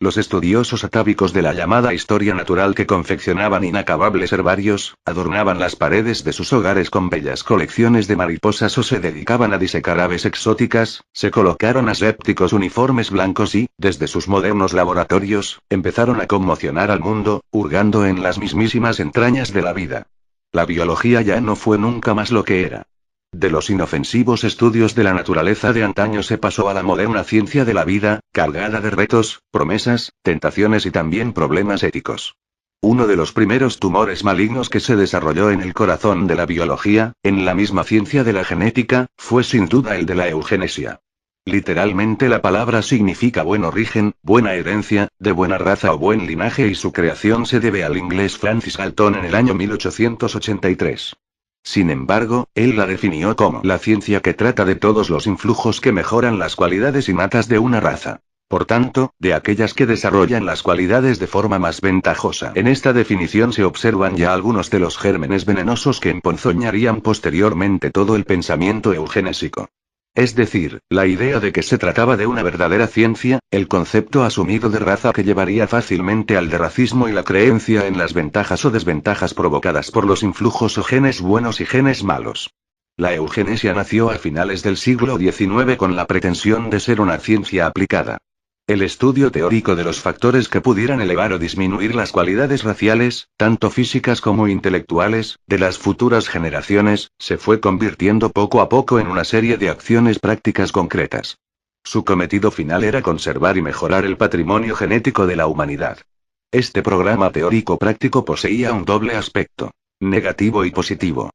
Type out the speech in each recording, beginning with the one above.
Los estudiosos atávicos de la llamada historia natural que confeccionaban inacabables herbarios, adornaban las paredes de sus hogares con bellas colecciones de mariposas o se dedicaban a disecar aves exóticas, se colocaron asépticos uniformes blancos y, desde sus modernos laboratorios, empezaron a conmocionar al mundo, hurgando en las mismísimas entrañas de la vida. La biología ya no fue nunca más lo que era. De los inofensivos estudios de la naturaleza de antaño se pasó a la moderna ciencia de la vida, cargada de retos, promesas, tentaciones y también problemas éticos. Uno de los primeros tumores malignos que se desarrolló en el corazón de la biología, en la misma ciencia de la genética, fue sin duda el de la eugenesia. Literalmente la palabra significa buen origen, buena herencia, de buena raza o buen linaje y su creación se debe al inglés Francis Galton en el año 1883. Sin embargo, él la definió como la ciencia que trata de todos los influjos que mejoran las cualidades innatas de una raza. Por tanto, de aquellas que desarrollan las cualidades de forma más ventajosa. En esta definición se observan ya algunos de los gérmenes venenosos que emponzoñarían posteriormente todo el pensamiento eugenésico. Es decir, la idea de que se trataba de una verdadera ciencia, el concepto asumido de raza que llevaría fácilmente al de racismo y la creencia en las ventajas o desventajas provocadas por los influjos o genes buenos y genes malos. La eugenesia nació a finales del siglo XIX con la pretensión de ser una ciencia aplicada. El estudio teórico de los factores que pudieran elevar o disminuir las cualidades raciales, tanto físicas como intelectuales, de las futuras generaciones, se fue convirtiendo poco a poco en una serie de acciones prácticas concretas. Su cometido final era conservar y mejorar el patrimonio genético de la humanidad. Este programa teórico práctico poseía un doble aspecto: negativo y positivo.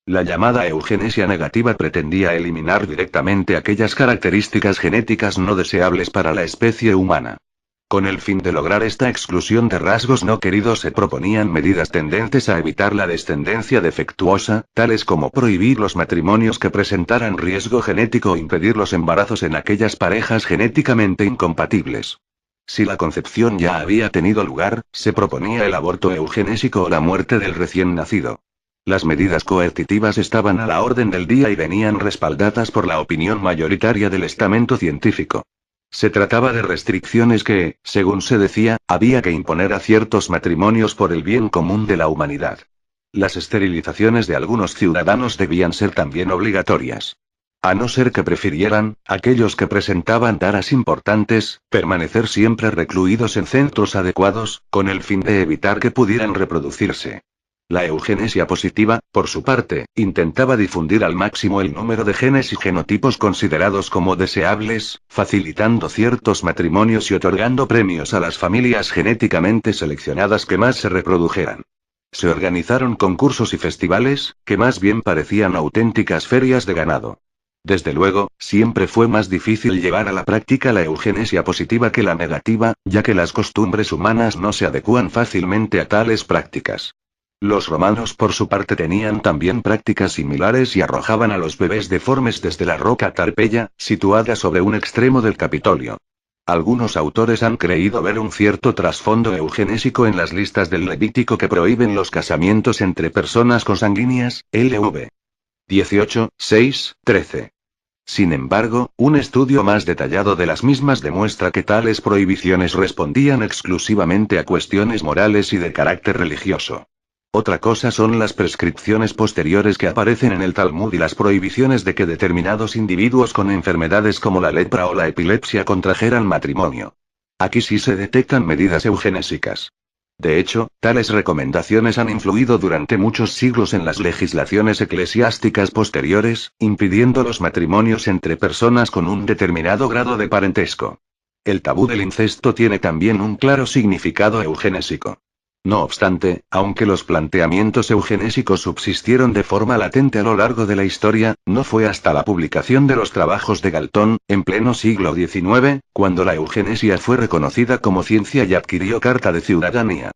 La llamada eugenesia negativa pretendía eliminar directamente aquellas características genéticas no deseables para la especie humana. Con el fin de lograr esta exclusión de rasgos no queridos se proponían medidas tendentes a evitar la descendencia defectuosa, tales como prohibir los matrimonios que presentaran riesgo genético o impedir los embarazos en aquellas parejas genéticamente incompatibles. Si la concepción ya había tenido lugar, se proponía el aborto eugenésico o la muerte del recién nacido. Las medidas coercitivas estaban a la orden del día y venían respaldadas por la opinión mayoritaria del estamento científico. Se trataba de restricciones que, según se decía, había que imponer a ciertos matrimonios por el bien común de la humanidad. Las esterilizaciones de algunos ciudadanos debían ser también obligatorias. A no ser que prefirieran, aquellos que presentaban taras importantes, permanecer siempre recluidos en centros adecuados, con el fin de evitar que pudieran reproducirse. La eugenesia positiva, por su parte, intentaba difundir al máximo el número de genes y genotipos considerados como deseables, facilitando ciertos matrimonios y otorgando premios a las familias genéticamente seleccionadas que más se reprodujeran. Se organizaron concursos y festivales, que más bien parecían auténticas ferias de ganado. Desde luego, siempre fue más difícil llevar a la práctica la eugenesia positiva que la negativa, ya que las costumbres humanas no se adecúan fácilmente a tales prácticas. Los romanos por su parte tenían también prácticas similares y arrojaban a los bebés deformes desde la roca Tarpeya, situada sobre un extremo del Capitolio. Algunos autores han creído ver un cierto trasfondo eugenésico en las listas del Levítico que prohíben los casamientos entre personas consanguíneas, LV 18, 6, 13. Sin embargo, un estudio más detallado de las mismas demuestra que tales prohibiciones respondían exclusivamente a cuestiones morales y de carácter religioso. Otra cosa son las prescripciones posteriores que aparecen en el Talmud y las prohibiciones de que determinados individuos con enfermedades como la lepra o la epilepsia contrajeran matrimonio. Aquí sí se detectan medidas eugenésicas. De hecho, tales recomendaciones han influido durante muchos siglos en las legislaciones eclesiásticas posteriores, impidiendo los matrimonios entre personas con un determinado grado de parentesco. El tabú del incesto tiene también un claro significado eugenésico. No obstante, aunque los planteamientos eugenésicos subsistieron de forma latente a lo largo de la historia, no fue hasta la publicación de los trabajos de Galton, en pleno siglo XIX, cuando la eugenesia fue reconocida como ciencia y adquirió carta de ciudadanía.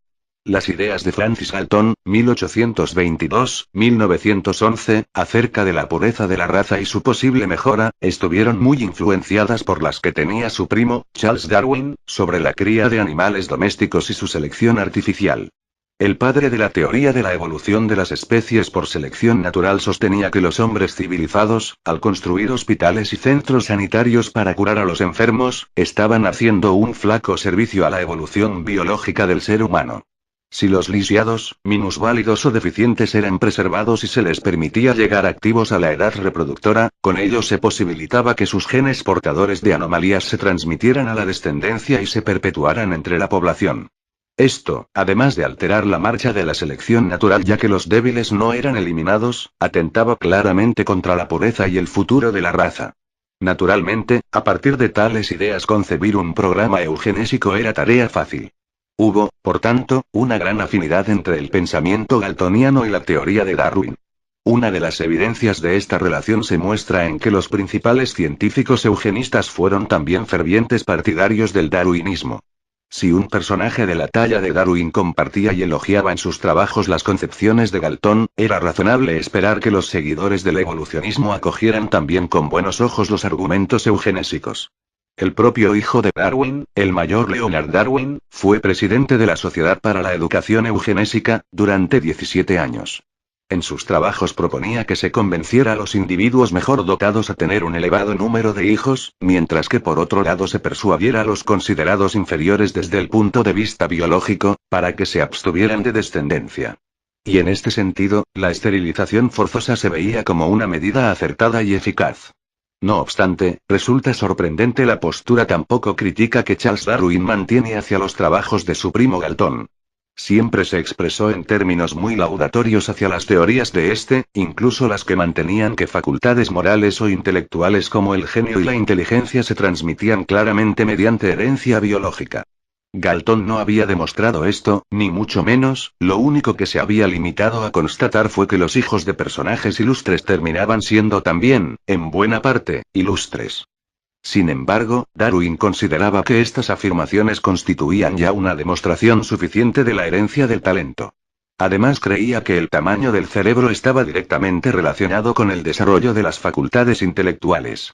Las ideas de Francis Galton, 1822-1911, acerca de la pureza de la raza y su posible mejora, estuvieron muy influenciadas por las que tenía su primo, Charles Darwin, sobre la cría de animales domésticos y su selección artificial. El padre de la teoría de la evolución de las especies por selección natural sostenía que los hombres civilizados, al construir hospitales y centros sanitarios para curar a los enfermos, estaban haciendo un flaco servicio a la evolución biológica del ser humano. Si los lisiados, minusválidos o deficientes eran preservados y se les permitía llegar activos a la edad reproductora, con ello se posibilitaba que sus genes portadores de anomalías se transmitieran a la descendencia y se perpetuaran entre la población. Esto, además de alterar la marcha de la selección natural ya que los débiles no eran eliminados, atentaba claramente contra la pureza y el futuro de la raza. Naturalmente, a partir de tales ideas concebir un programa eugenésico era tarea fácil. Hubo, por tanto, una gran afinidad entre el pensamiento galtoniano y la teoría de Darwin. Una de las evidencias de esta relación se muestra en que los principales científicos eugenistas fueron también fervientes partidarios del darwinismo. Si un personaje de la talla de Darwin compartía y elogiaba en sus trabajos las concepciones de Galton, era razonable esperar que los seguidores del evolucionismo acogieran también con buenos ojos los argumentos eugenésicos. El propio hijo de Darwin, el mayor Leonard Darwin, fue presidente de la Sociedad para la Educación Eugenésica, durante 17 años. En sus trabajos proponía que se convenciera a los individuos mejor dotados a tener un elevado número de hijos, mientras que por otro lado se persuadiera a los considerados inferiores desde el punto de vista biológico, para que se abstuvieran de descendencia. Y en este sentido, la esterilización forzosa se veía como una medida acertada y eficaz. No obstante, resulta sorprendente la postura tan poco crítica que Charles Darwin mantiene hacia los trabajos de su primo Galton. Siempre se expresó en términos muy laudatorios hacia las teorías de este, incluso las que mantenían que facultades morales o intelectuales como el genio y la inteligencia se transmitían claramente mediante herencia biológica. Galton no había demostrado esto, ni mucho menos, lo único que se había limitado a constatar fue que los hijos de personajes ilustres terminaban siendo también, en buena parte, ilustres. Sin embargo, Darwin consideraba que estas afirmaciones constituían ya una demostración suficiente de la herencia del talento. Además creía que el tamaño del cerebro estaba directamente relacionado con el desarrollo de las facultades intelectuales.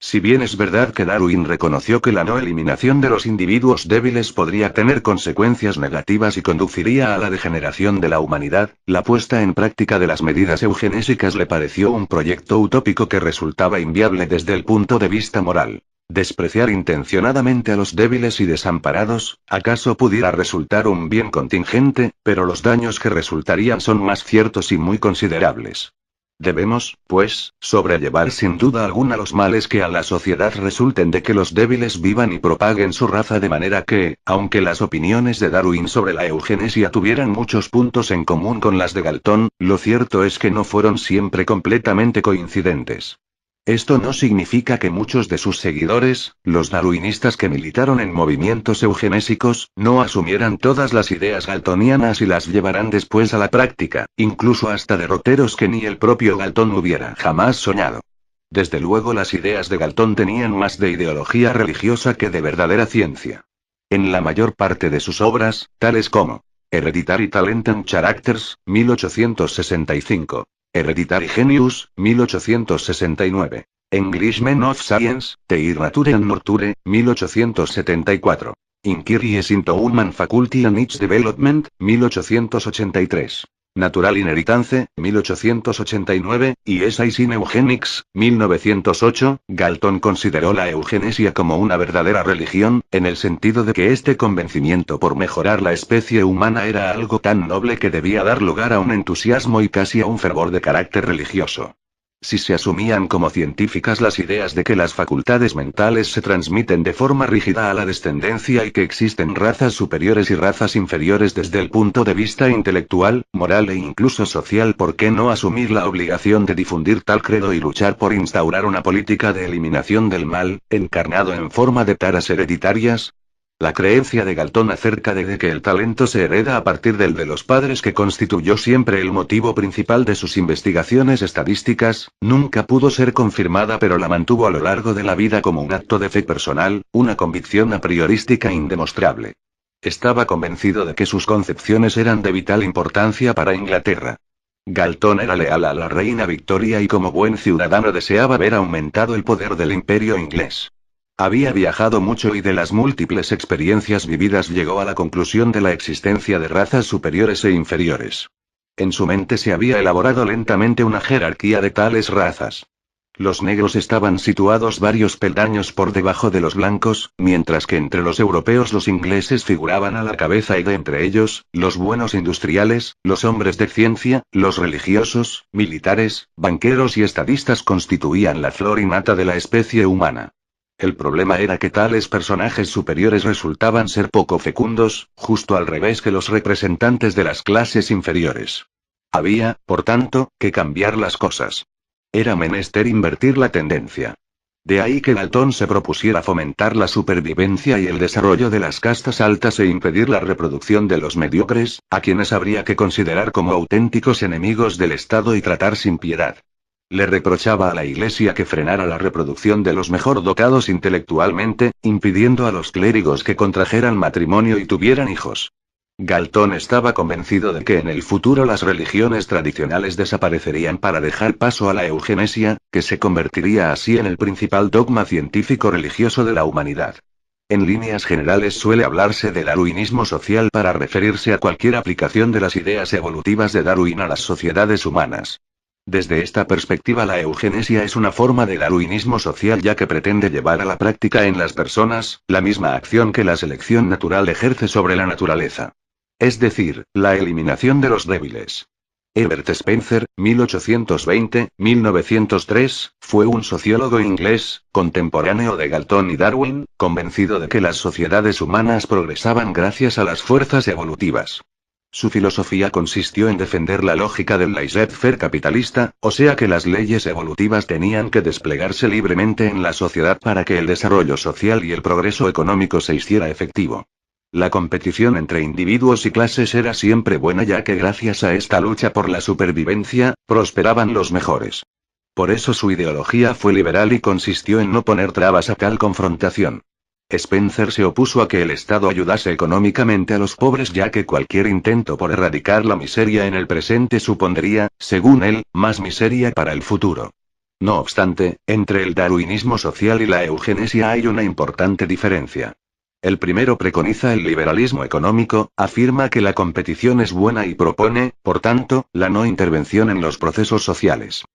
Si bien es verdad que Darwin reconoció que la no eliminación de los individuos débiles podría tener consecuencias negativas y conduciría a la degeneración de la humanidad, la puesta en práctica de las medidas eugenésicas le pareció un proyecto utópico que resultaba inviable desde el punto de vista moral. Despreciar intencionadamente a los débiles y desamparados, acaso pudiera resultar un bien contingente, pero los daños que resultarían son más ciertos y muy considerables. Debemos, pues, sobrellevar sin duda alguna los males que a la sociedad resulten de que los débiles vivan y propaguen su raza de manera que, aunque las opiniones de Darwin sobre la eugenesia tuvieran muchos puntos en común con las de Galton, lo cierto es que no fueron siempre completamente coincidentes. Esto no significa que muchos de sus seguidores, los darwinistas que militaron en movimientos eugenésicos, no asumieran todas las ideas galtonianas y las llevaran después a la práctica, incluso hasta derroteros que ni el propio Galton hubiera jamás soñado. Desde luego las ideas de Galton tenían más de ideología religiosa que de verdadera ciencia. En la mayor parte de sus obras, tales como Hereditary Talent and Characters, 1865. Hereditary Genius, 1869. Englishmen of Science, Their Nature and Nurture, 1874. Inquiries into Human Faculty and its Development, 1883. Natural Inheritance, 1889, y Essays in Eugenics, 1908, Galton consideró la eugenesia como una verdadera religión, en el sentido de que este convencimiento por mejorar la especie humana era algo tan noble que debía dar lugar a un entusiasmo y casi a un fervor de carácter religioso. Si se asumían como científicas las ideas de que las facultades mentales se transmiten de forma rígida a la descendencia y que existen razas superiores y razas inferiores desde el punto de vista intelectual, moral e incluso social, ¿por qué no asumir la obligación de difundir tal credo y luchar por instaurar una política de eliminación del mal, encarnado en forma de taras hereditarias? La creencia de Galton acerca de que el talento se hereda a partir del de los padres, que constituyó siempre el motivo principal de sus investigaciones estadísticas, nunca pudo ser confirmada, pero la mantuvo a lo largo de la vida como un acto de fe personal, una convicción a priorística indemostrable. Estaba convencido de que sus concepciones eran de vital importancia para Inglaterra. Galton era leal a la reina Victoria y como buen ciudadano deseaba ver aumentado el poder del imperio inglés. Había viajado mucho y de las múltiples experiencias vividas llegó a la conclusión de la existencia de razas superiores e inferiores. En su mente se había elaborado lentamente una jerarquía de tales razas. Los negros estaban situados varios peldaños por debajo de los blancos, mientras que entre los europeos los ingleses figuraban a la cabeza y de entre ellos, los buenos industriales, los hombres de ciencia, los religiosos, militares, banqueros y estadistas constituían la flor y nata de la especie humana. El problema era que tales personajes superiores resultaban ser poco fecundos, justo al revés que los representantes de las clases inferiores. Había, por tanto, que cambiar las cosas. Era menester invertir la tendencia. De ahí que Galton se propusiera fomentar la supervivencia y el desarrollo de las castas altas e impedir la reproducción de los mediocres, a quienes habría que considerar como auténticos enemigos del Estado y tratar sin piedad. Le reprochaba a la Iglesia que frenara la reproducción de los mejor dotados intelectualmente, impidiendo a los clérigos que contrajeran matrimonio y tuvieran hijos. Galton estaba convencido de que en el futuro las religiones tradicionales desaparecerían para dejar paso a la eugenesia, que se convertiría así en el principal dogma científico religioso de la humanidad. En líneas generales suele hablarse de darwinismo social para referirse a cualquier aplicación de las ideas evolutivas de Darwin a las sociedades humanas. Desde esta perspectiva la eugenesia es una forma de darwinismo social ya que pretende llevar a la práctica en las personas, la misma acción que la selección natural ejerce sobre la naturaleza. Es decir, la eliminación de los débiles. Herbert Spencer, 1820-1903, fue un sociólogo inglés, contemporáneo de Galton y Darwin, convencido de que las sociedades humanas progresaban gracias a las fuerzas evolutivas. Su filosofía consistió en defender la lógica del laissez-faire capitalista, o sea que las leyes evolutivas tenían que desplegarse libremente en la sociedad para que el desarrollo social y el progreso económico se hiciera efectivo. La competición entre individuos y clases era siempre buena ya que gracias a esta lucha por la supervivencia, prosperaban los mejores. Por eso su ideología fue liberal y consistió en no poner trabas a tal confrontación. Spencer se opuso a que el Estado ayudase económicamente a los pobres ya que cualquier intento por erradicar la miseria en el presente supondría, según él, más miseria para el futuro. No obstante, entre el darwinismo social y la eugenesia hay una importante diferencia. El primero preconiza el liberalismo económico, afirma que la competición es buena y propone, por tanto, la no intervención en los procesos sociales.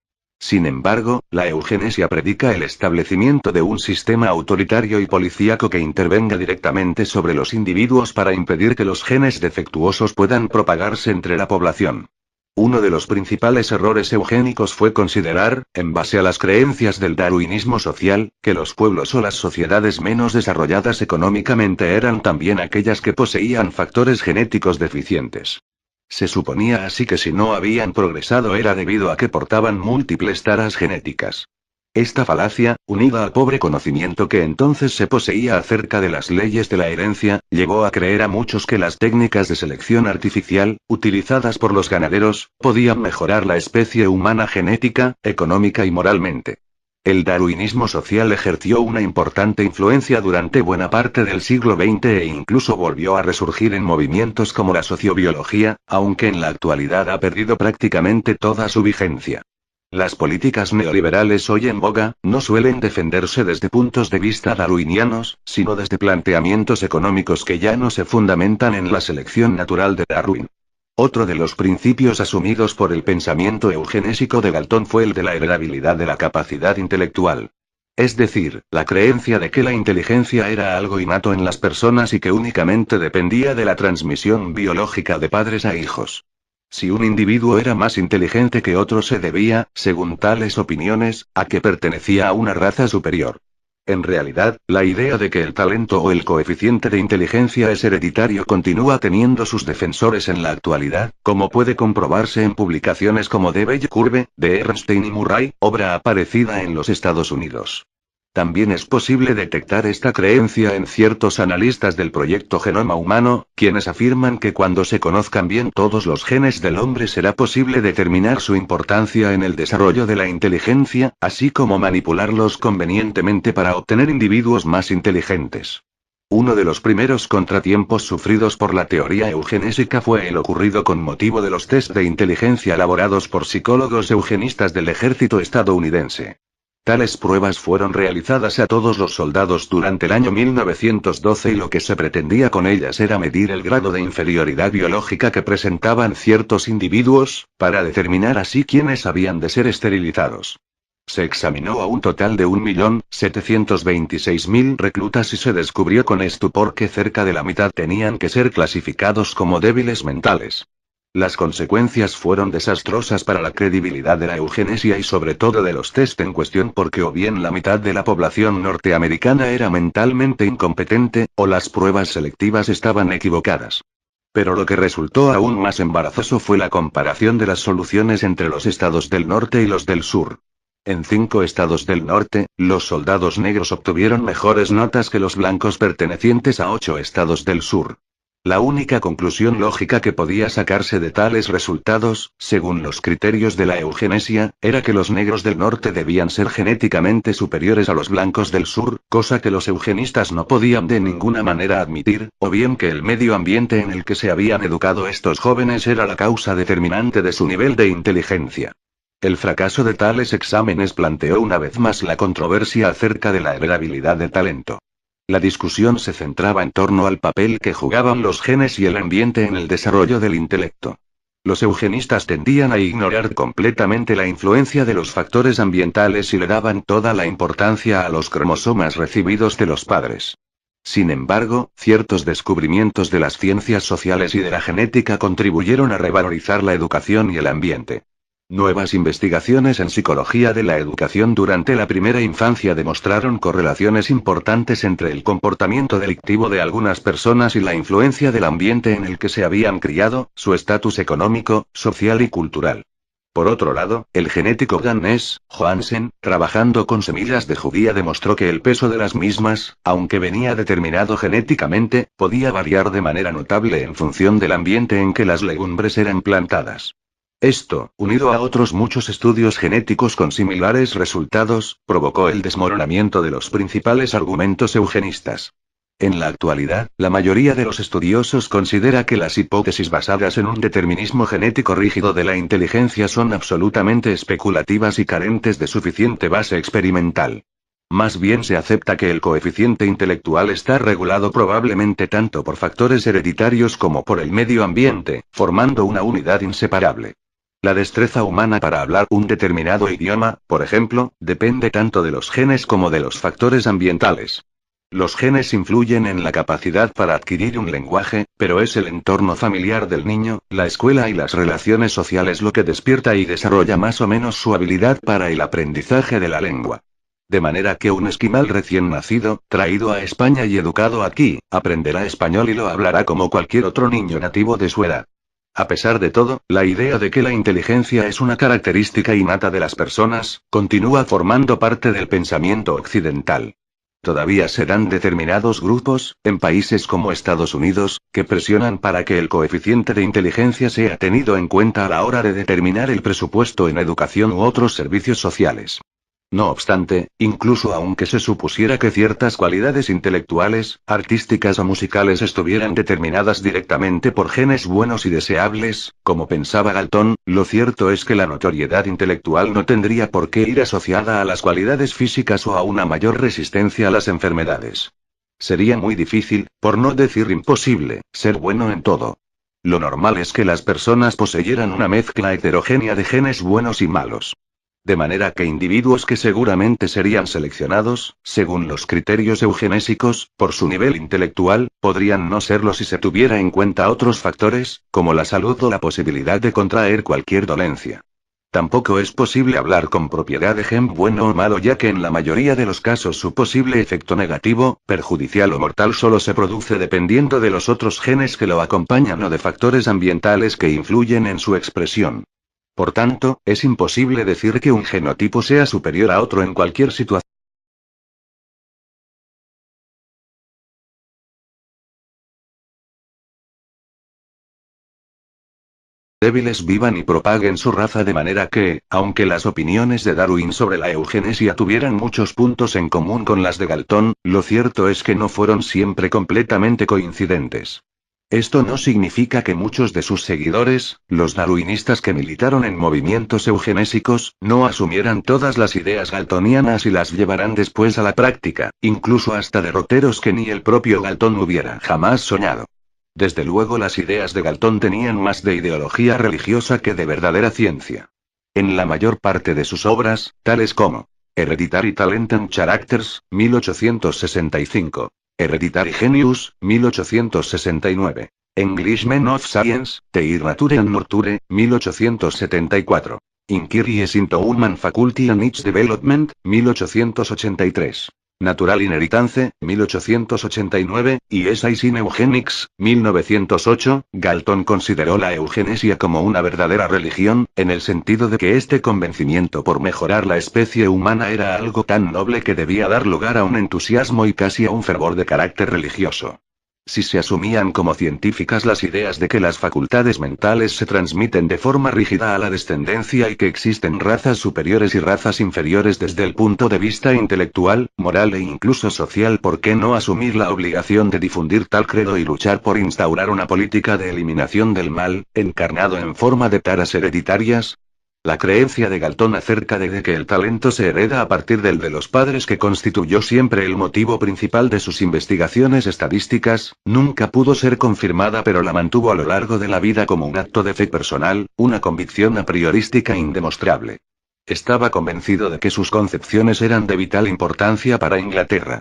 Sin embargo, la eugenesia predica el establecimiento de un sistema autoritario y policíaco que intervenga directamente sobre los individuos para impedir que los genes defectuosos puedan propagarse entre la población. Uno de los principales errores eugénicos fue considerar, en base a las creencias del darwinismo social, que los pueblos o las sociedades menos desarrolladas económicamente eran también aquellas que poseían factores genéticos deficientes. Se suponía así que si no habían progresado era debido a que portaban múltiples taras genéticas. Esta falacia, unida al pobre conocimiento que entonces se poseía acerca de las leyes de la herencia, llevó a creer a muchos que las técnicas de selección artificial, utilizadas por los ganaderos, podían mejorar la especie humana genética, económica y moralmente. El darwinismo social ejerció una importante influencia durante buena parte del siglo XX e incluso volvió a resurgir en movimientos como la sociobiología, aunque en la actualidad ha perdido prácticamente toda su vigencia. Las políticas neoliberales hoy en boga, no suelen defenderse desde puntos de vista darwinianos, sino desde planteamientos económicos que ya no se fundamentan en la selección natural de Darwin. Otro de los principios asumidos por el pensamiento eugenésico de Galton fue el de la heredabilidad de la capacidad intelectual. Es decir, la creencia de que la inteligencia era algo innato en las personas y que únicamente dependía de la transmisión biológica de padres a hijos. Si un individuo era más inteligente que otro se debía, según tales opiniones, a que pertenecía a una raza superior. En realidad, la idea de que el talento o el coeficiente de inteligencia es hereditario continúa teniendo sus defensores en la actualidad, como puede comprobarse en publicaciones como The Bell Curve, de Ernstein y Murray, obra aparecida en los Estados Unidos. También es posible detectar esta creencia en ciertos analistas del proyecto Genoma Humano, quienes afirman que cuando se conozcan bien todos los genes del hombre será posible determinar su importancia en el desarrollo de la inteligencia, así como manipularlos convenientemente para obtener individuos más inteligentes. Uno de los primeros contratiempos sufridos por la teoría eugenésica fue el ocurrido con motivo de los test de inteligencia elaborados por psicólogos eugenistas del ejército estadounidense. Tales pruebas fueron realizadas a todos los soldados durante el año 1912 y lo que se pretendía con ellas era medir el grado de inferioridad biológica que presentaban ciertos individuos, para determinar así quiénes habían de ser esterilizados. Se examinó a un total de 1.726.000 reclutas y se descubrió con estupor que cerca de la mitad tenían que ser clasificados como débiles mentales. Las consecuencias fueron desastrosas para la credibilidad de la eugenesia y sobre todo de los test en cuestión porque o bien la mitad de la población norteamericana era mentalmente incompetente, o las pruebas selectivas estaban equivocadas. Pero lo que resultó aún más embarazoso fue la comparación de las soluciones entre los estados del norte y los del sur. En 5 estados del norte, los soldados negros obtuvieron mejores notas que los blancos pertenecientes a 8 estados del sur. La única conclusión lógica que podía sacarse de tales resultados, según los criterios de la eugenesia, era que los negros del norte debían ser genéticamente superiores a los blancos del sur, cosa que los eugenistas no podían de ninguna manera admitir, o bien que el medio ambiente en el que se habían educado estos jóvenes era la causa determinante de su nivel de inteligencia. El fracaso de tales exámenes planteó una vez más la controversia acerca de la heredabilidad del talento. La discusión se centraba en torno al papel que jugaban los genes y el ambiente en el desarrollo del intelecto. Los eugenistas tendían a ignorar completamente la influencia de los factores ambientales y le daban toda la importancia a los cromosomas recibidos de los padres. Sin embargo, ciertos descubrimientos de las ciencias sociales y de la genética contribuyeron a revalorizar la educación y el ambiente. Nuevas investigaciones en psicología de la educación durante la primera infancia demostraron correlaciones importantes entre el comportamiento delictivo de algunas personas y la influencia del ambiente en el que se habían criado, su estatus económico, social y cultural. Por otro lado, el genético Gannes Johansen, trabajando con semillas de judía, demostró que el peso de las mismas, aunque venía determinado genéticamente, podía variar de manera notable en función del ambiente en que las legumbres eran plantadas. Esto, unido a otros muchos estudios genéticos con similares resultados, provocó el desmoronamiento de los principales argumentos eugenistas. En la actualidad, la mayoría de los estudiosos considera que las hipótesis basadas en un determinismo genético rígido de la inteligencia son absolutamente especulativas y carentes de suficiente base experimental. Más bien se acepta que el coeficiente intelectual está regulado probablemente tanto por factores hereditarios como por el medio ambiente, formando una unidad inseparable. La destreza humana para hablar un determinado idioma, por ejemplo, depende tanto de los genes como de los factores ambientales. Los genes influyen en la capacidad para adquirir un lenguaje, pero es el entorno familiar del niño, la escuela y las relaciones sociales lo que despierta y desarrolla más o menos su habilidad para el aprendizaje de la lengua. De manera que un esquimal recién nacido, traído a España y educado aquí, aprenderá español y lo hablará como cualquier otro niño nativo de su edad. A pesar de todo, la idea de que la inteligencia es una característica innata de las personas, continúa formando parte del pensamiento occidental. Todavía se dan determinados grupos, en países como Estados Unidos, que presionan para que el coeficiente de inteligencia sea tenido en cuenta a la hora de determinar el presupuesto en educación u otros servicios sociales. No obstante, incluso aunque se supusiera que ciertas cualidades intelectuales, artísticas o musicales estuvieran determinadas directamente por genes buenos y deseables, como pensaba Galton, lo cierto es que la notoriedad intelectual no tendría por qué ir asociada a las cualidades físicas o a una mayor resistencia a las enfermedades. Sería muy difícil, por no decir imposible, ser bueno en todo. Lo normal es que las personas poseyeran una mezcla heterogénea de genes buenos y malos. De manera que individuos que seguramente serían seleccionados, según los criterios eugenésicos, por su nivel intelectual, podrían no serlo si se tuviera en cuenta otros factores, como la salud o la posibilidad de contraer cualquier dolencia. Tampoco es posible hablar con propiedad de gen bueno o malo, ya que en la mayoría de los casos su posible efecto negativo, perjudicial o mortal solo se produce dependiendo de los otros genes que lo acompañan o de factores ambientales que influyen en su expresión. Por tanto, es imposible decir que un genotipo sea superior a otro en cualquier situación. Débiles vivan y propaguen su raza, de manera que, aunque las opiniones de Darwin sobre la eugenesia tuvieran muchos puntos en común con las de Galton, lo cierto es que no fueron siempre completamente coincidentes. Esto no significa que muchos de sus seguidores, los darwinistas que militaron en movimientos eugenésicos, no asumieran todas las ideas galtonianas y las llevaran después a la práctica, incluso hasta derroteros que ni el propio Galton hubiera jamás soñado. Desde luego las ideas de Galton tenían más de ideología religiosa que de verdadera ciencia. En la mayor parte de sus obras, tales como Hereditary Talent and Characters, 1865. Hereditary Genius, 1869. Englishmen of Science, Their Nature and Nurture, 1874. Inquiries into Human Faculty and its Development, 1883. Natural Inheritance, 1889, y Essays in Eugenics, 1908, Galton consideró la eugenesia como una verdadera religión, en el sentido de que este convencimiento por mejorar la especie humana era algo tan noble que debía dar lugar a un entusiasmo y casi a un fervor de carácter religioso. Si se asumían como científicas las ideas de que las facultades mentales se transmiten de forma rígida a la descendencia y que existen razas superiores y razas inferiores desde el punto de vista intelectual, moral e incluso social, ¿por qué no asumir la obligación de difundir tal credo y luchar por instaurar una política de eliminación del mal, encarnado en forma de taras hereditarias? La creencia de Galton acerca de que el talento se hereda a partir del de los padres, que constituyó siempre el motivo principal de sus investigaciones estadísticas, nunca pudo ser confirmada, pero la mantuvo a lo largo de la vida como un acto de fe personal, una convicción a priorística indemostrable. Estaba convencido de que sus concepciones eran de vital importancia para Inglaterra.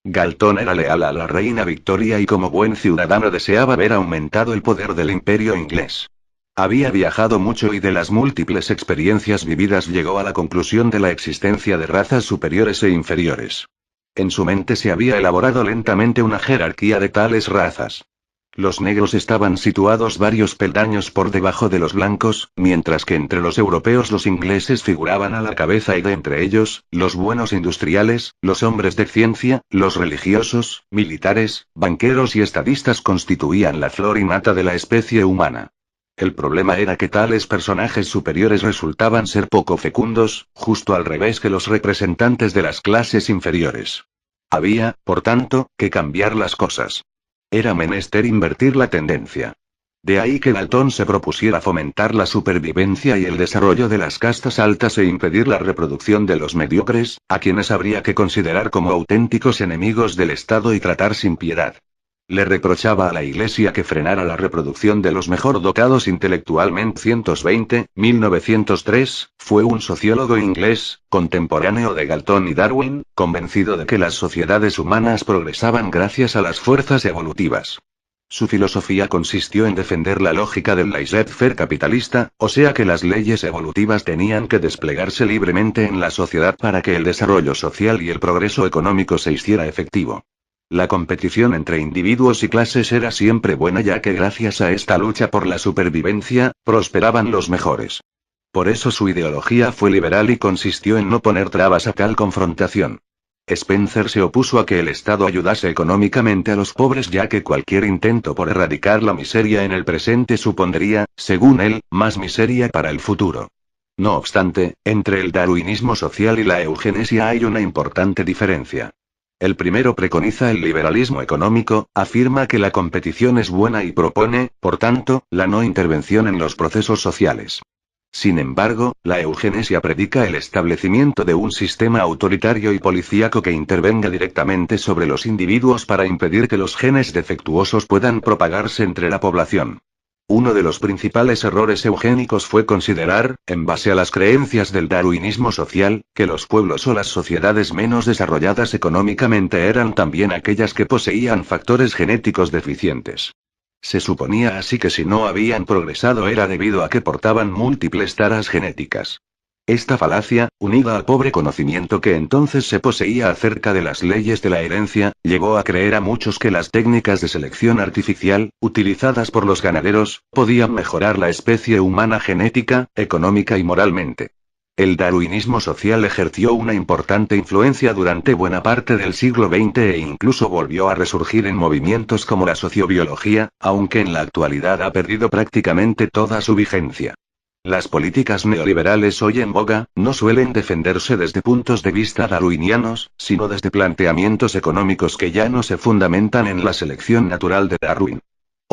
Galton era leal a la reina Victoria y como buen ciudadano deseaba ver aumentado el poder del imperio inglés. Había viajado mucho y de las múltiples experiencias vividas llegó a la conclusión de la existencia de razas superiores e inferiores. En su mente se había elaborado lentamente una jerarquía de tales razas. Los negros estaban situados varios peldaños por debajo de los blancos, mientras que entre los europeos los ingleses figuraban a la cabeza, y de entre ellos, los buenos industriales, los hombres de ciencia, los religiosos, militares, banqueros y estadistas constituían la flor y nata de la especie humana. El problema era que tales personajes superiores resultaban ser poco fecundos, justo al revés que los representantes de las clases inferiores. Había, por tanto, que cambiar las cosas. Era menester invertir la tendencia. De ahí que Galton se propusiera fomentar la supervivencia y el desarrollo de las castas altas e impedir la reproducción de los mediocres, a quienes habría que considerar como auténticos enemigos del Estado y tratar sin piedad. Le reprochaba a la Iglesia que frenara la reproducción de los mejor dotados intelectualmente. 1903, fue un sociólogo inglés, contemporáneo de Galton y Darwin, convencido de que las sociedades humanas progresaban gracias a las fuerzas evolutivas. Su filosofía consistió en defender la lógica del laissez-faire capitalista, o sea que las leyes evolutivas tenían que desplegarse libremente en la sociedad para que el desarrollo social y el progreso económico se hiciera efectivo. La competición entre individuos y clases era siempre buena, ya que gracias a esta lucha por la supervivencia, prosperaban los mejores. Por eso su ideología fue liberal y consistió en no poner trabas a tal confrontación. Spencer se opuso a que el Estado ayudase económicamente a los pobres, ya que cualquier intento por erradicar la miseria en el presente supondría, según él, más miseria para el futuro. No obstante, entre el darwinismo social y la eugenesia hay una importante diferencia. El primero preconiza el liberalismo económico, afirma que la competición es buena y propone, por tanto, la no intervención en los procesos sociales. Sin embargo, la eugenesia predica el establecimiento de un sistema autoritario y policíaco que intervenga directamente sobre los individuos para impedir que los genes defectuosos puedan propagarse entre la población. Uno de los principales errores eugénicos fue considerar, en base a las creencias del darwinismo social, que los pueblos o las sociedades menos desarrolladas económicamente eran también aquellas que poseían factores genéticos deficientes. Se suponía así que si no habían progresado era debido a que portaban múltiples taras genéticas. Esta falacia, unida al pobre conocimiento que entonces se poseía acerca de las leyes de la herencia, llevó a creer a muchos que las técnicas de selección artificial, utilizadas por los ganaderos, podían mejorar la especie humana genética, económica y moralmente. El darwinismo social ejerció una importante influencia durante buena parte del siglo XX e incluso volvió a resurgir en movimientos como la sociobiología, aunque en la actualidad ha perdido prácticamente toda su vigencia. Las políticas neoliberales hoy en boga, no suelen defenderse desde puntos de vista darwinianos, sino desde planteamientos económicos que ya no se fundamentan en la selección natural de Darwin.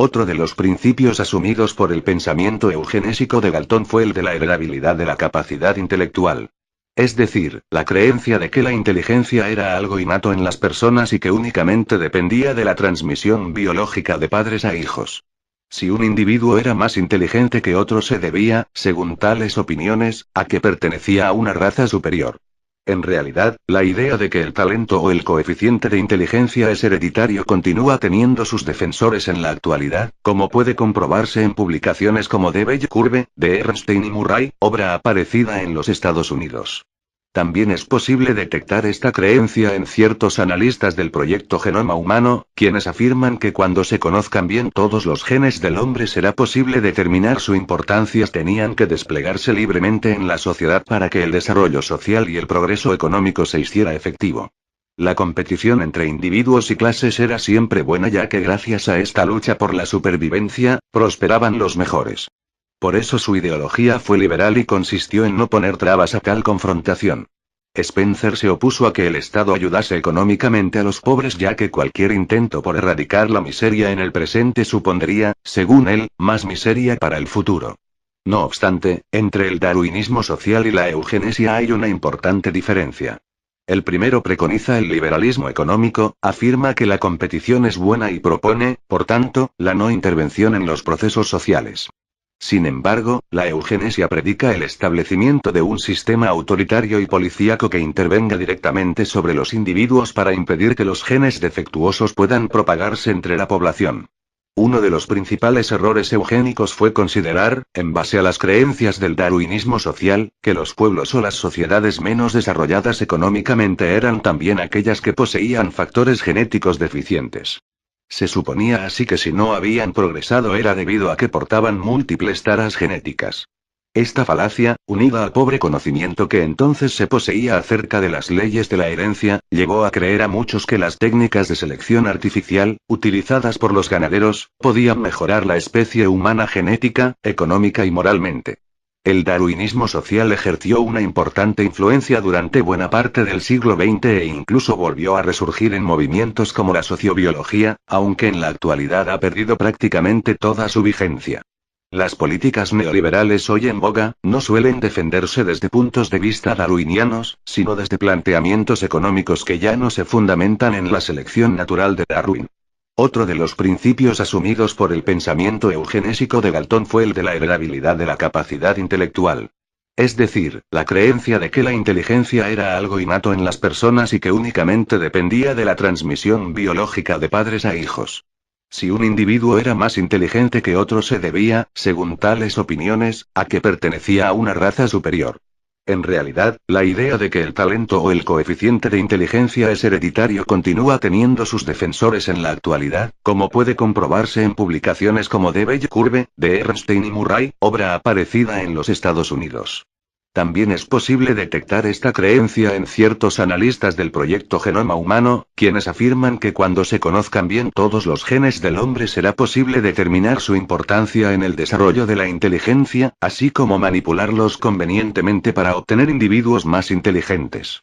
Otro de los principios asumidos por el pensamiento eugenésico de Galton fue el de la heredabilidad de la capacidad intelectual. Es decir, la creencia de que la inteligencia era algo innato en las personas y que únicamente dependía de la transmisión biológica de padres a hijos. Si un individuo era más inteligente que otro se debía, según tales opiniones, a que pertenecía a una raza superior. En realidad, la idea de que el talento o el coeficiente de inteligencia es hereditario continúa teniendo sus defensores en la actualidad, como puede comprobarse en publicaciones como The Bell Curve, de Ernstein y Murray, obra aparecida en los Estados Unidos. También es posible detectar esta creencia en ciertos analistas del proyecto Genoma Humano, quienes afirman que cuando se conozcan bien todos los genes del hombre será posible determinar su importancia. Tenían que desplegarse libremente en la sociedad para que el desarrollo social y el progreso económico se hiciera efectivo. La competición entre individuos y clases era siempre buena ya que gracias a esta lucha por la supervivencia, prosperaban los mejores. Por eso su ideología fue liberal y consistió en no poner trabas a tal confrontación. Spencer se opuso a que el Estado ayudase económicamente a los pobres ya que cualquier intento por erradicar la miseria en el presente supondría, según él, más miseria para el futuro. No obstante, entre el darwinismo social y la eugenesia hay una importante diferencia. El primero preconiza el liberalismo económico, afirma que la competición es buena y propone, por tanto, la no intervención en los procesos sociales. Sin embargo, la eugenesia predica el establecimiento de un sistema autoritario y policíaco que intervenga directamente sobre los individuos para impedir que los genes defectuosos puedan propagarse entre la población. Uno de los principales errores eugénicos fue considerar, en base a las creencias del darwinismo social, que los pueblos o las sociedades menos desarrolladas económicamente eran también aquellas que poseían factores genéticos deficientes. Se suponía así que si no habían progresado era debido a que portaban múltiples taras genéticas. Esta falacia, unida al pobre conocimiento que entonces se poseía acerca de las leyes de la herencia, llevó a creer a muchos que las técnicas de selección artificial, utilizadas por los ganaderos, podían mejorar la especie humana genética, económica y moralmente. El darwinismo social ejerció una importante influencia durante buena parte del siglo XX e incluso volvió a resurgir en movimientos como la sociobiología, aunque en la actualidad ha perdido prácticamente toda su vigencia. Las políticas neoliberales hoy en boga, no suelen defenderse desde puntos de vista darwinianos, sino desde planteamientos económicos que ya no se fundamentan en la selección natural de Darwin. Otro de los principios asumidos por el pensamiento eugenésico de Galton fue el de la heredabilidad de la capacidad intelectual. Es decir, la creencia de que la inteligencia era algo innato en las personas y que únicamente dependía de la transmisión biológica de padres a hijos. Si un individuo era más inteligente que otro se debía, según tales opiniones, a que pertenecía a una raza superior. En realidad, la idea de que el talento o el coeficiente de inteligencia es hereditario continúa teniendo sus defensores en la actualidad, como puede comprobarse en publicaciones como The Bell Curve, de Ernstein y Murray, obra aparecida en los Estados Unidos. También es posible detectar esta creencia en ciertos analistas del proyecto Genoma Humano, quienes afirman que cuando se conozcan bien todos los genes del hombre será posible determinar su importancia en el desarrollo de la inteligencia, así como manipularlos convenientemente para obtener individuos más inteligentes.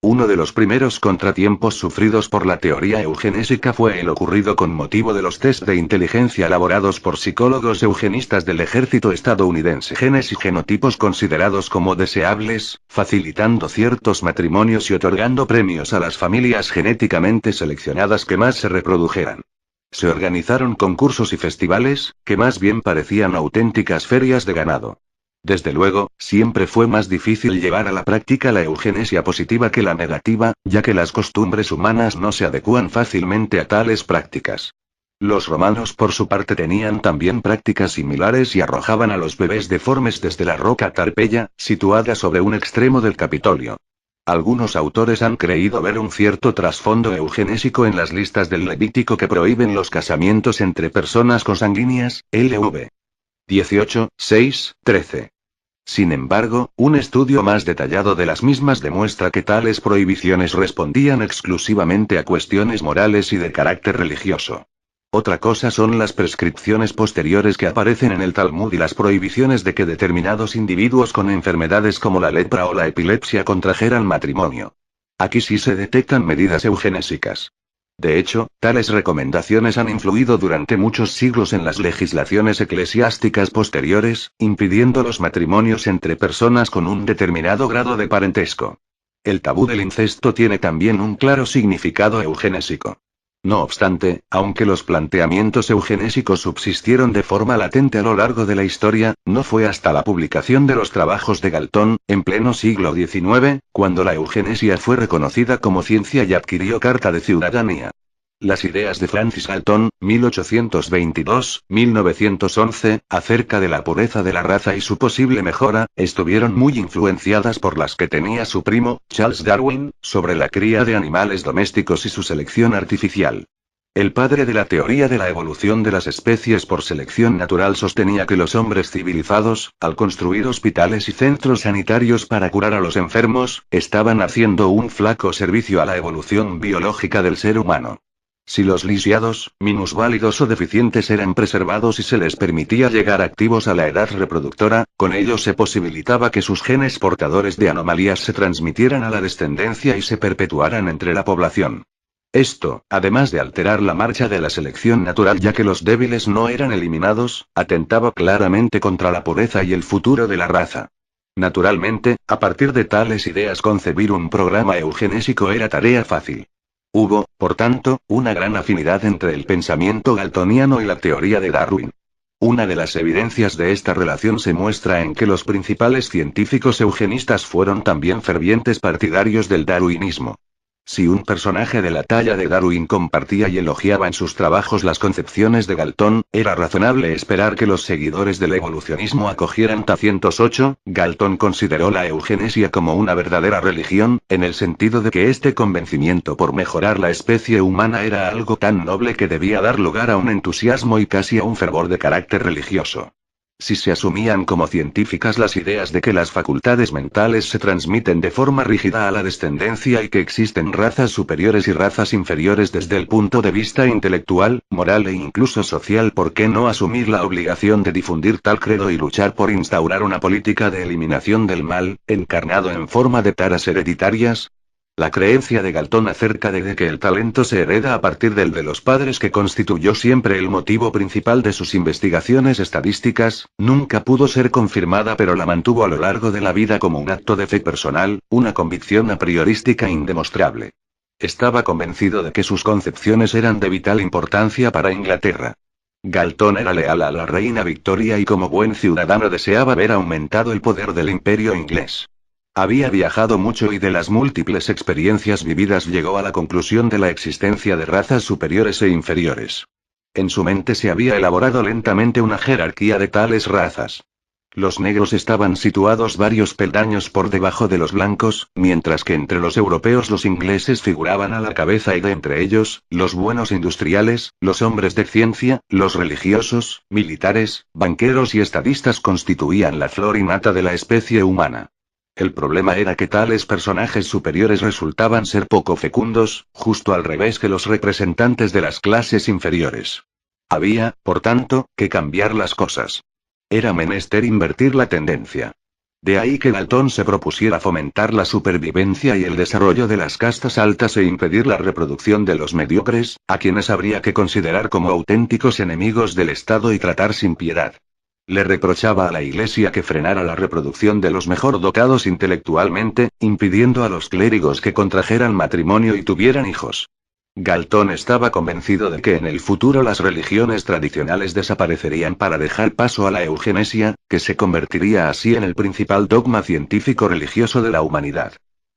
Uno de los primeros contratiempos sufridos por la teoría eugenésica fue el ocurrido con motivo de los test de inteligencia elaborados por psicólogos eugenistas del ejército estadounidense. Genes y genotipos considerados como deseables, facilitando ciertos matrimonios y otorgando premios a las familias genéticamente seleccionadas que más se reprodujeran. Se organizaron concursos y festivales, que más bien parecían auténticas ferias de ganado. Desde luego, siempre fue más difícil llevar a la práctica la eugenesia positiva que la negativa, ya que las costumbres humanas no se adecúan fácilmente a tales prácticas. Los romanos por su parte tenían también prácticas similares y arrojaban a los bebés deformes desde la roca Tarpeya, situada sobre un extremo del Capitolio. Algunos autores han creído ver un cierto trasfondo eugenésico en las listas del Levítico que prohíben los casamientos entre personas consanguíneas, LV 18, 6, 13. Sin embargo, un estudio más detallado de las mismas demuestra que tales prohibiciones respondían exclusivamente a cuestiones morales y de carácter religioso. Otra cosa son las prescripciones posteriores que aparecen en el Talmud y las prohibiciones de que determinados individuos con enfermedades como la lepra o la epilepsia contrajeran matrimonio. Aquí sí se detectan medidas eugenésicas. De hecho, tales recomendaciones han influido durante muchos siglos en las legislaciones eclesiásticas posteriores, impidiendo los matrimonios entre personas con un determinado grado de parentesco. El tabú del incesto tiene también un claro significado eugenésico. No obstante, aunque los planteamientos eugenésicos subsistieron de forma latente a lo largo de la historia, no fue hasta la publicación de los trabajos de Galton, en pleno siglo XIX, cuando la eugenesia fue reconocida como ciencia y adquirió carta de ciudadanía. Las ideas de Francis Galton, 1822-1911, acerca de la pureza de la raza y su posible mejora, estuvieron muy influenciadas por las que tenía su primo, Charles Darwin, sobre la cría de animales domésticos y su selección artificial. El padre de la teoría de la evolución de las especies por selección natural sostenía que los hombres civilizados, al construir hospitales y centros sanitarios para curar a los enfermos, estaban haciendo un flaco servicio a la evolución biológica del ser humano. Si los lisiados, minusválidos o deficientes eran preservados y se les permitía llegar activos a la edad reproductora, con ello se posibilitaba que sus genes portadores de anomalías se transmitieran a la descendencia y se perpetuaran entre la población. Esto, además de alterar la marcha de la selección natural ya que los débiles no eran eliminados, atentaba claramente contra la pureza y el futuro de la raza. Naturalmente, a partir de tales ideas concebir un programa eugenésico era tarea fácil. Hubo, por tanto, una gran afinidad entre el pensamiento galtoniano y la teoría de Darwin. Una de las evidencias de esta relación se muestra en que los principales científicos eugenistas fueron también fervientes partidarios del darwinismo. Si un personaje de la talla de Darwin compartía y elogiaba en sus trabajos las concepciones de Galton, era razonable esperar que los seguidores del evolucionismo acogieran 308. Galton consideró la eugenesia como una verdadera religión, en el sentido de que este convencimiento por mejorar la especie humana era algo tan noble que debía dar lugar a un entusiasmo y casi a un fervor de carácter religioso. Si se asumían como científicas las ideas de que las facultades mentales se transmiten de forma rígida a la descendencia y que existen razas superiores y razas inferiores desde el punto de vista intelectual, moral e incluso social, ¿por qué no asumir la obligación de difundir tal credo y luchar por instaurar una política de eliminación del mal, encarnado en forma de taras hereditarias? La creencia de Galton acerca de que el talento se hereda a partir del de los padres, que constituyó siempre el motivo principal de sus investigaciones estadísticas, nunca pudo ser confirmada, pero la mantuvo a lo largo de la vida como un acto de fe personal, una convicción a priorística indemostrable. Estaba convencido de que sus concepciones eran de vital importancia para Inglaterra. Galton era leal a la reina Victoria y como buen ciudadano deseaba ver aumentado el poder del imperio inglés. Había viajado mucho y de las múltiples experiencias vividas llegó a la conclusión de la existencia de razas superiores e inferiores. En su mente se había elaborado lentamente una jerarquía de tales razas. Los negros estaban situados varios peldaños por debajo de los blancos, mientras que entre los europeos los ingleses figuraban a la cabeza y de entre ellos, los buenos industriales, los hombres de ciencia, los religiosos, militares, banqueros y estadistas constituían la flor innata de la especie humana. El problema era que tales personajes superiores resultaban ser poco fecundos, justo al revés que los representantes de las clases inferiores. Había, por tanto, que cambiar las cosas. Era menester invertir la tendencia. De ahí que Galton se propusiera fomentar la supervivencia y el desarrollo de las castas altas e impedir la reproducción de los mediocres, a quienes habría que considerar como auténticos enemigos del Estado y tratar sin piedad. Le reprochaba a la Iglesia que frenara la reproducción de los mejor dotados intelectualmente, impidiendo a los clérigos que contrajeran matrimonio y tuvieran hijos. Galton estaba convencido de que en el futuro las religiones tradicionales desaparecerían para dejar paso a la eugenesia, que se convertiría así en el principal dogma científico religioso de la humanidad.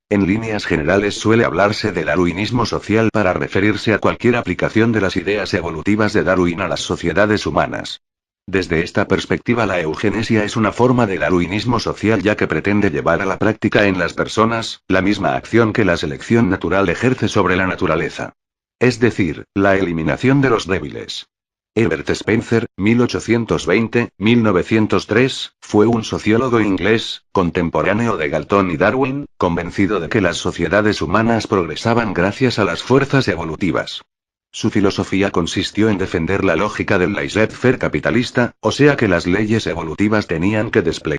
En líneas generales suele hablarse de darwinismo social para referirse a cualquier aplicación de las ideas evolutivas de Darwin a las sociedades humanas. Desde esta perspectiva, la eugenesia es una forma de darwinismo social, ya que pretende llevar a la práctica en las personas la misma acción que la selección natural ejerce sobre la naturaleza. Es decir, la eliminación de los débiles. Herbert Spencer, 1820-1903, fue un sociólogo inglés, contemporáneo de Galton y Darwin, convencido de que las sociedades humanas progresaban gracias a las fuerzas evolutivas. Su filosofía consistió en defender la lógica del laissez-faire capitalista, o sea que las leyes evolutivas tenían que desplegar